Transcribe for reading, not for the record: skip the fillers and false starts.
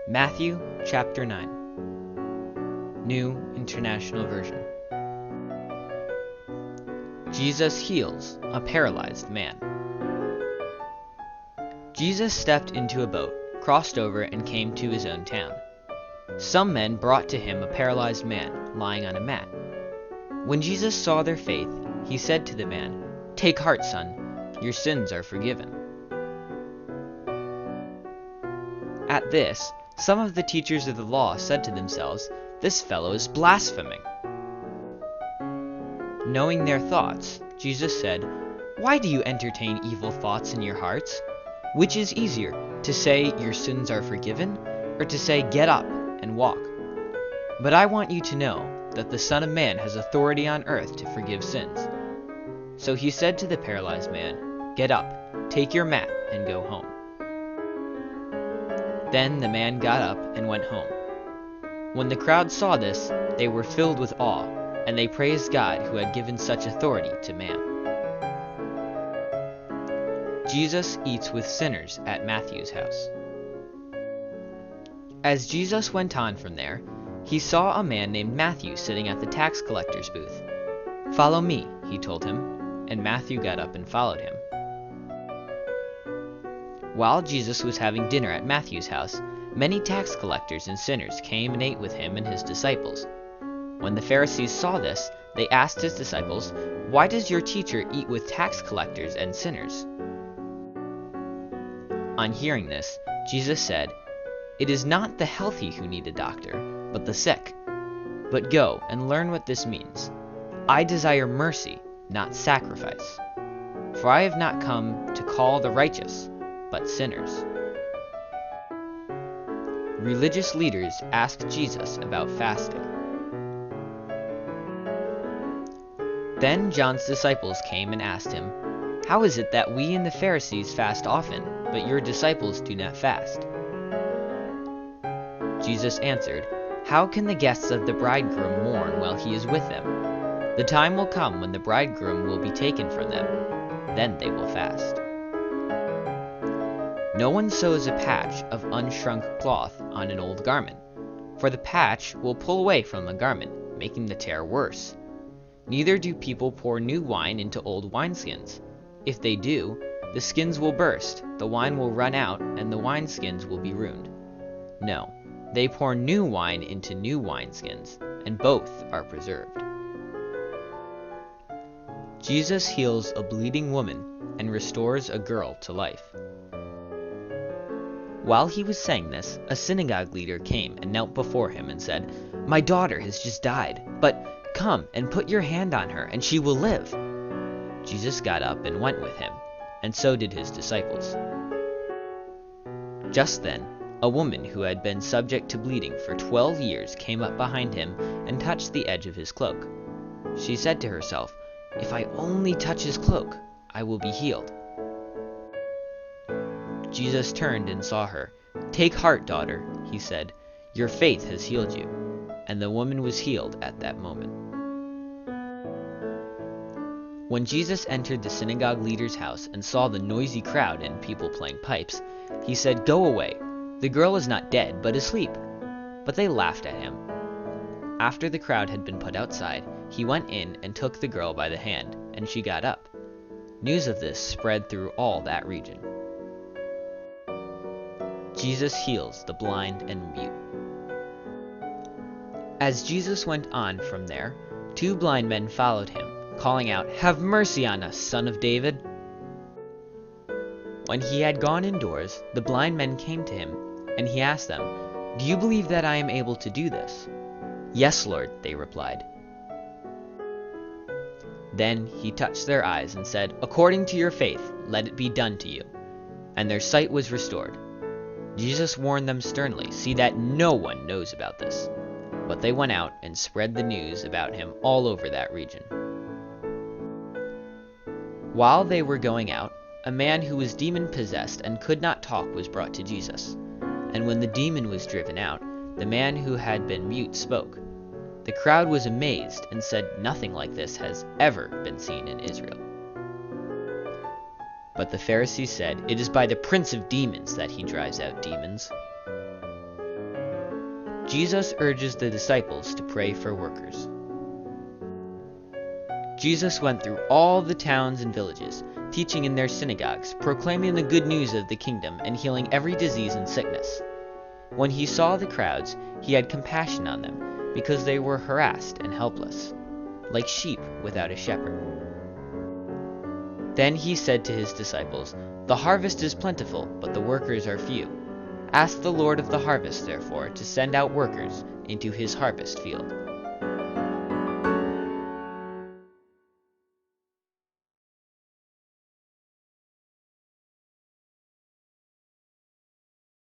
Matthew chapter 9, New International Version. Jesus heals a paralyzed man. Jesus stepped into a boat, crossed over, and came to his own town. Some men brought to him a paralyzed man lying on a mat. When Jesus saw their faith, he said to the man, "Take heart, son, your sins are forgiven." At this, some of the teachers of the law said to themselves, "This fellow is blaspheming." Knowing their thoughts, Jesus said, "Why do you entertain evil thoughts in your hearts? Which is easier, to say your sins are forgiven, or to say get up and walk? But I want you to know that the Son of Man has authority on earth to forgive sins." So he said to the paralyzed man, "Get up, take your mat, and go home." Then the man got up and went home. When the crowd saw this, they were filled with awe, and they praised God who had given such authority to man. Jesus eats with sinners at Matthew's house. As Jesus went on from there, he saw a man named Matthew sitting at the tax collector's booth. "Follow me," he told him, and Matthew got up and followed him. While Jesus was having dinner at Matthew's house, many tax collectors and sinners came and ate with him and his disciples. When the Pharisees saw this, they asked his disciples, "Why does your teacher eat with tax collectors and sinners?" On hearing this, Jesus said, "It is not the healthy who need a doctor, but the sick. But go and learn what this means. I desire mercy, not sacrifice. For I have not come to call the righteous, but sinners." Religious leaders asked Jesus about fasting. Then John's disciples came and asked him, "How is it that we and the Pharisees fast often, but your disciples do not fast?" Jesus answered, "How can the guests of the bridegroom mourn while he is with them? The time will come when the bridegroom will be taken from them. Then they will fast. No one sews a patch of unshrunk cloth on an old garment, for the patch will pull away from the garment, making the tear worse. Neither do people pour new wine into old wineskins. If they do, the skins will burst, the wine will run out, and the wineskins will be ruined. No, they pour new wine into new wineskins, and both are preserved." Jesus heals a bleeding woman and restores a girl to life. While he was saying this, a synagogue leader came and knelt before him and said, "My daughter has just died, but come and put your hand on her, and she will live." Jesus got up and went with him, and so did his disciples. Just then, a woman who had been subject to bleeding for 12 years came up behind him and touched the edge of his cloak. She said to herself, "If I only touch his cloak, I will be healed." Jesus turned and saw her. "Take heart, daughter," he said. "Your faith has healed you." And the woman was healed at that moment. When Jesus entered the synagogue leader's house and saw the noisy crowd and people playing pipes, he said, "Go away. The girl is not dead, but asleep." But they laughed at him. After the crowd had been put outside, he went in and took the girl by the hand, and she got up. News of this spread through all that region. Jesus heals the blind and mute. As Jesus went on from there, 2 blind men followed him, calling out, "Have mercy on us, Son of David." When he had gone indoors, the blind men came to him, and he asked them, "Do you believe that I am able to do this?" "Yes, Lord," they replied. Then he touched their eyes and said, "According to your faith, let it be done to you." And their sight was restored. Jesus warned them sternly, "See that no one knows about this." But they went out and spread the news about him all over that region. While they were going out, a man who was demon-possessed and could not talk was brought to Jesus. And when the demon was driven out, the man who had been mute spoke. The crowd was amazed and said, "Nothing like this has ever been seen in Israel." But the Pharisees said, "It is by the prince of demons that he drives out demons." Jesus urges the disciples to pray for workers. Jesus went through all the towns and villages, teaching in their synagogues, proclaiming the good news of the kingdom, and healing every disease and sickness. When he saw the crowds, he had compassion on them, because they were harassed and helpless, like sheep without a shepherd. Then he said to his disciples, "The harvest is plentiful, but the workers are few. Ask the Lord of the harvest, therefore, to send out workers into his harvest field."